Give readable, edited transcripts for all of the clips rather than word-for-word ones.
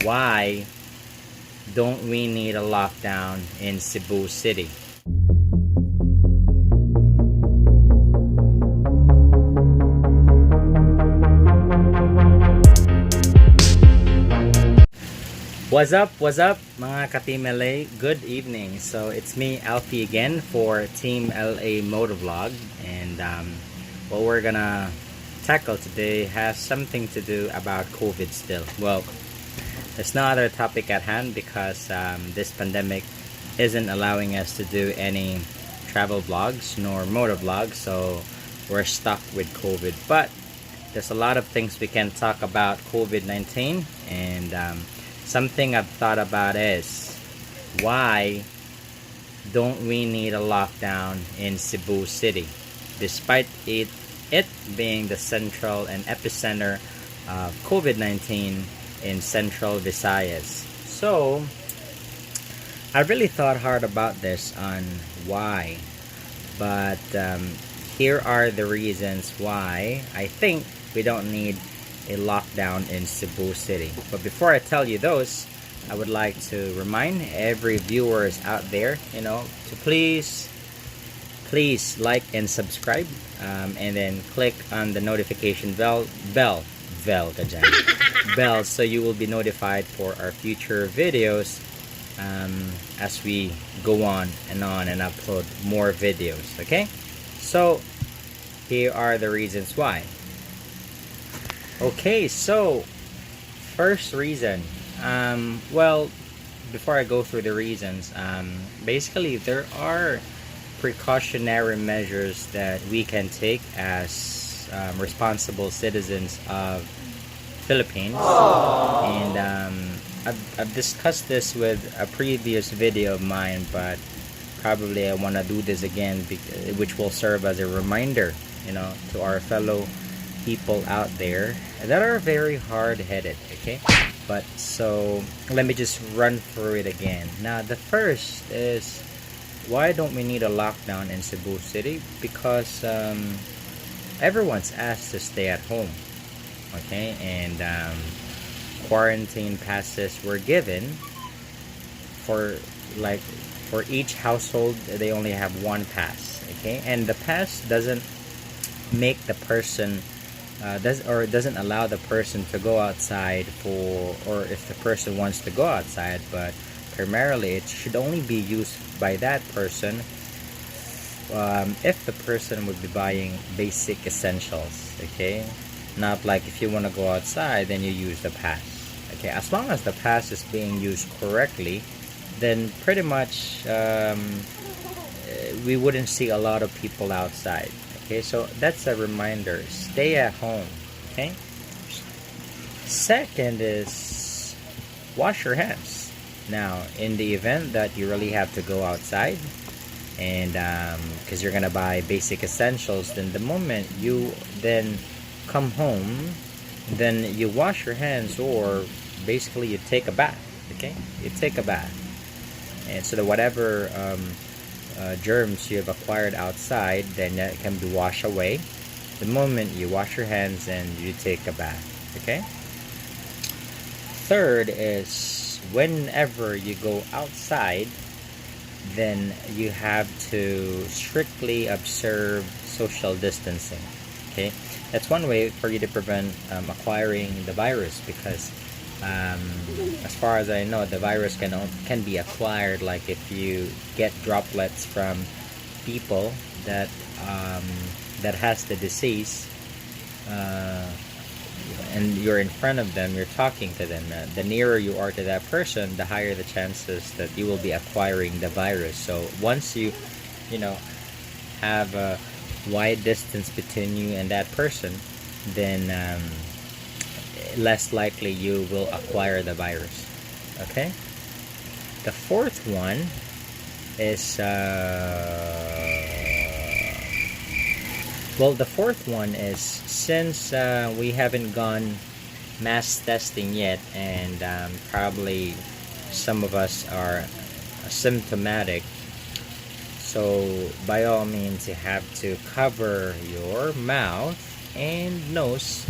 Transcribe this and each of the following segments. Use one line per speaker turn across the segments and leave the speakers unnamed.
Why don't we need a lockdown in Cebu City? What's up, mga ka-Team LA? Good evening. So it's me, Alfie, again for Team LA Motovlog, and what we're gonna tackle today has something to do about COVID still. Well, there's no other topic at hand because this pandemic isn't allowing us to do any travel vlogs nor motovlogs, so we're stuck with COVID. But there's a lot of things we can talk about COVID-19, and something I've thought about is, why don't we need a lockdown in Cebu City, despite it being the central and epicenter of COVID-19 in Central Visayas. So I really thought hard about this on why, but here are the reasons why I think we don't need a lockdown in Cebu City. But before I tell you those, I would like to remind every viewers out there, to please like and subscribe, and then click on the notification bell, so you will be notified for our future videos as we go on and upload more videos. Okay, so here are the reasons why. Okay, so first reason, well, before I go through the reasons, basically there are precautionary measures that we can take as responsible citizens of Philippines. And I've discussed this with a previous video of mine, but probably I want to do this again, which will serve as a reminder, to our fellow people out there that are very hard-headed. Okay, but so let me just run through it again. Now, the first is, why don't we need a lockdown in Cebu City? Because everyone's asked to stay at home. Okay, and quarantine passes were given for each household. They only have one pass. Okay, and the pass doesn't make the person doesn't allow the person to go outside or if the person wants to go outside, but primarily it should only be used by that person if the person would be buying basic essentials. Okay, not like if you want to go outside, then you use the pass. Okay, as long as the pass is being used correctly, then pretty much we wouldn't see a lot of people outside. Okay, so that's a reminder. Stay at home. Okay. Second is, wash your hands. Now, in the event that you really have to go outside, and because you're gonna buy basic essentials, then the moment you then come home, then you wash your hands, or basically you take a bath. Okay, you take a bath, and so that whatever germs you have acquired outside, then that can be washed away the moment you wash your hands and you take a bath. Okay. Third is, whenever you go outside, then you have to strictly observe social distancing. Okay, that's one way for you to prevent acquiring the virus, because as far as I know, the virus can be acquired, like if you get droplets from people that has the disease, and you're in front of them, you're talking to them. The nearer you are to that person, the higher the chances that you will be acquiring the virus. So once you have a wide distance between you and that person, then less likely you will acquire the virus. Okay. The fourth one is since we haven't gone mass testing yet, and probably some of us are symptomatic, so by all means you have to cover your mouth and nose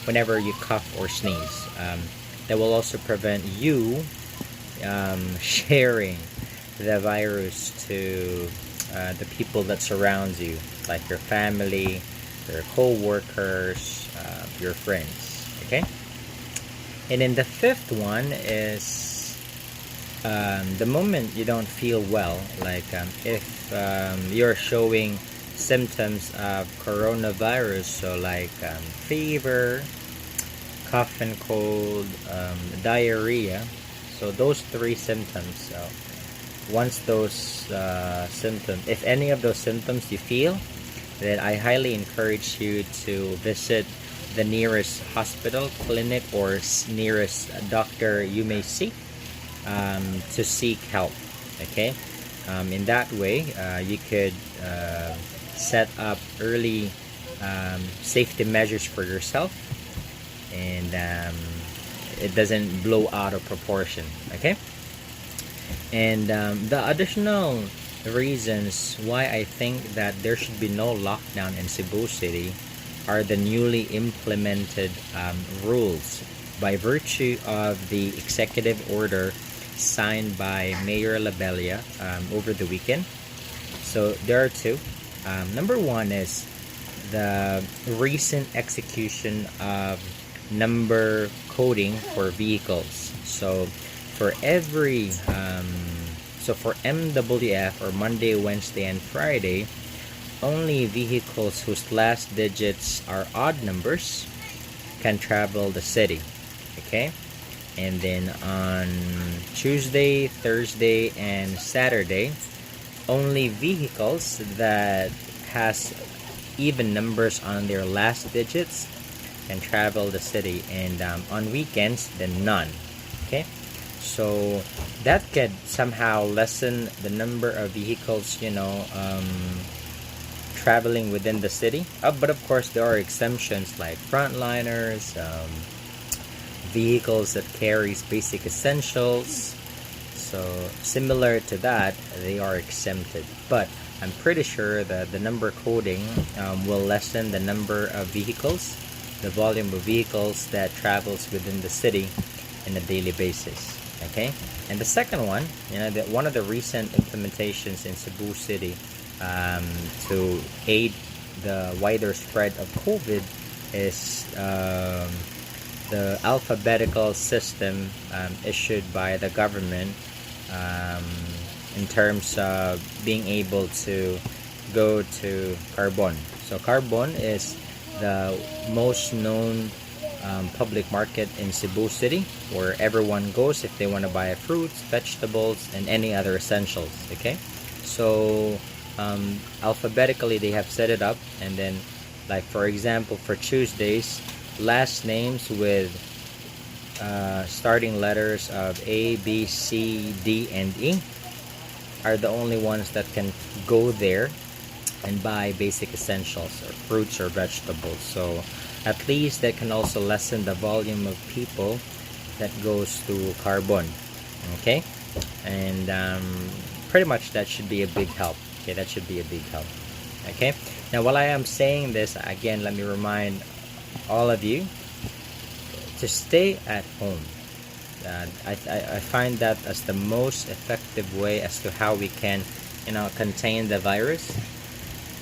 whenever you cough or sneeze. that will also prevent you sharing the virus to the people that surrounds you, like your family, your co-workers, your friends. Okay. And then the fifth one is the moment you don't feel well, like if you're showing symptoms of coronavirus, so like fever, cough and cold, diarrhea. So those three symptoms. Once those symptoms, if any of those symptoms you feel, then I highly encourage you to visit the nearest hospital, clinic, or nearest doctor you may see to seek help. Okay, in that way, you could set up early safety measures for yourself, and it doesn't blow out of proportion. Okay, and the additional reasons why I think that there should be no lockdown in Cebu City are the newly implemented rules by virtue of the executive order signed by Mayor Labella over the weekend. So there are two. Number one is the recent execution of number coding for vehicles. So for every for MWF, or Monday, Wednesday, and Friday, only vehicles whose last digits are odd numbers can travel the city. Okay, and then on Tuesday, Thursday, and Saturday, only vehicles that has even numbers on their last digits can travel the city, and on weekends, then none. Okay, so that could somehow lessen the number of vehicles, traveling within the city. But of course, there are exemptions like frontliners, vehicles that carries basic essentials. So similar to that, they are exempted. But I'm pretty sure that the number coding will lessen the number of vehicles, the volume of vehicles that travels within the city on a daily basis. Okay, and the second one, that one of the recent implementations in Cebu City to aid the wider spread of COVID is the alphabetical system issued by the government in terms of being able to go to Carbon. So Carbon is the most known public market in Cebu City, where everyone goes if they want to buy fruits, vegetables, and any other essentials. Okay, so alphabetically they have set it up, and then, like for example, for Tuesdays, last names with starting letters of A, B, C, D, and E are the only ones that can go there and buy basic essentials or fruits or vegetables. So at least that can also lessen the volume of people that goes to Carbon. Okay, and pretty much that should be a big help. Okay, that should be a big help. Okay, now while I am saying this, again, let me remind all of you to stay at home. I find that as the most effective way as to how we can contain the virus,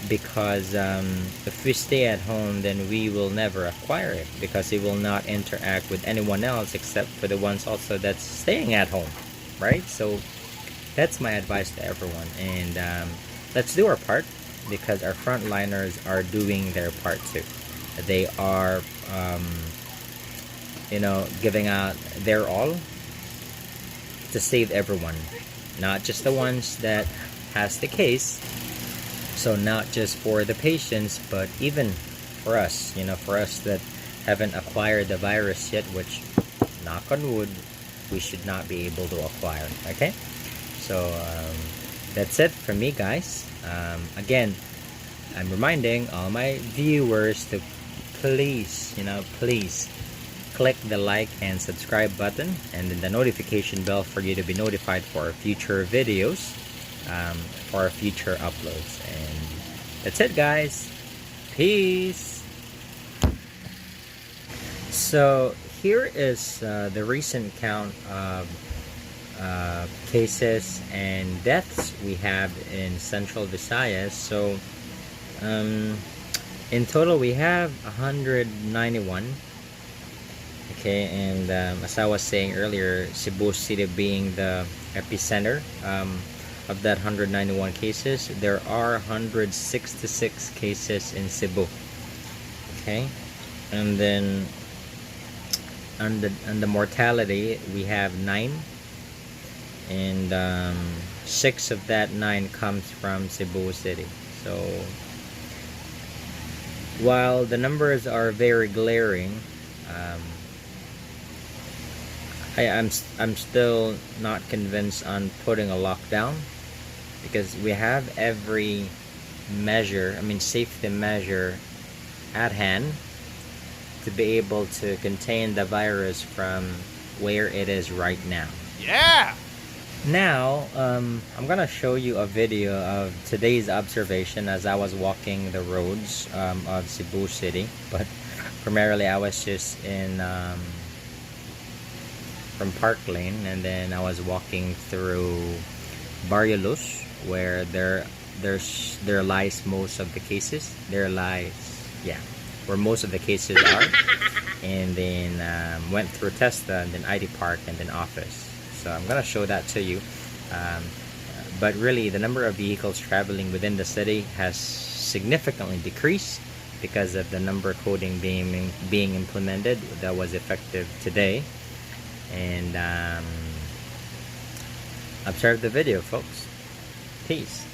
because if we stay at home, then we will never acquire it, because it will not interact with anyone else except for the ones also that's staying at home, right? So that's my advice to everyone, and let's do our part, because our frontliners are doing their part too. They are giving out their all to save everyone, not just the ones that has the case. So not just for the patients, but even for us, for us that haven't acquired the virus yet, which, knock on wood, we should not be able to acquire. Okay, so that's it from me, guys. Again, I'm reminding all my viewers to please click the like and subscribe button, and then the notification bell for you to be notified for our future videos, for our future uploads. And that's it, guys. Peace. So here is the recent count of cases and deaths we have in Central Visayas. So in total we have 191. Okay, and as I was saying earlier, Cebu City being the epicenter of that 191 cases, there are 166 cases in Cebu. Okay, and then on the mortality we have 9, and 6 of that 9 comes from Cebu City. So while the numbers are very glaring, I'm still not convinced on putting a lockdown, because we have every safety measure at hand to be able to contain the virus from where it is right now.
Yeah!
Now, I'm gonna show you a video of today's observation as I was walking the roads of Cebu City, but primarily I was just in from Park Lane, and then I was walking through Barrio Luz, where there lies most of the cases. Where most of the cases are, and then went through Testa, and then ID Park, and then Office. So I'm gonna show that to you. But really, the number of vehicles traveling within the city has significantly decreased because of the number coding being implemented that was effective today. And observe the video, folks. Peace.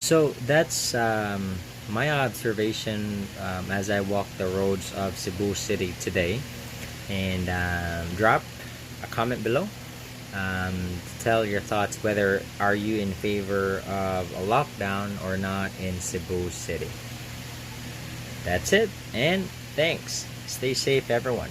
So that's my observation as I walk the roads of Cebu City today. And drop a comment below to tell your thoughts, whether are you in favor of a lockdown or not in Cebu City. That's it, and thanks. Stay safe, everyone.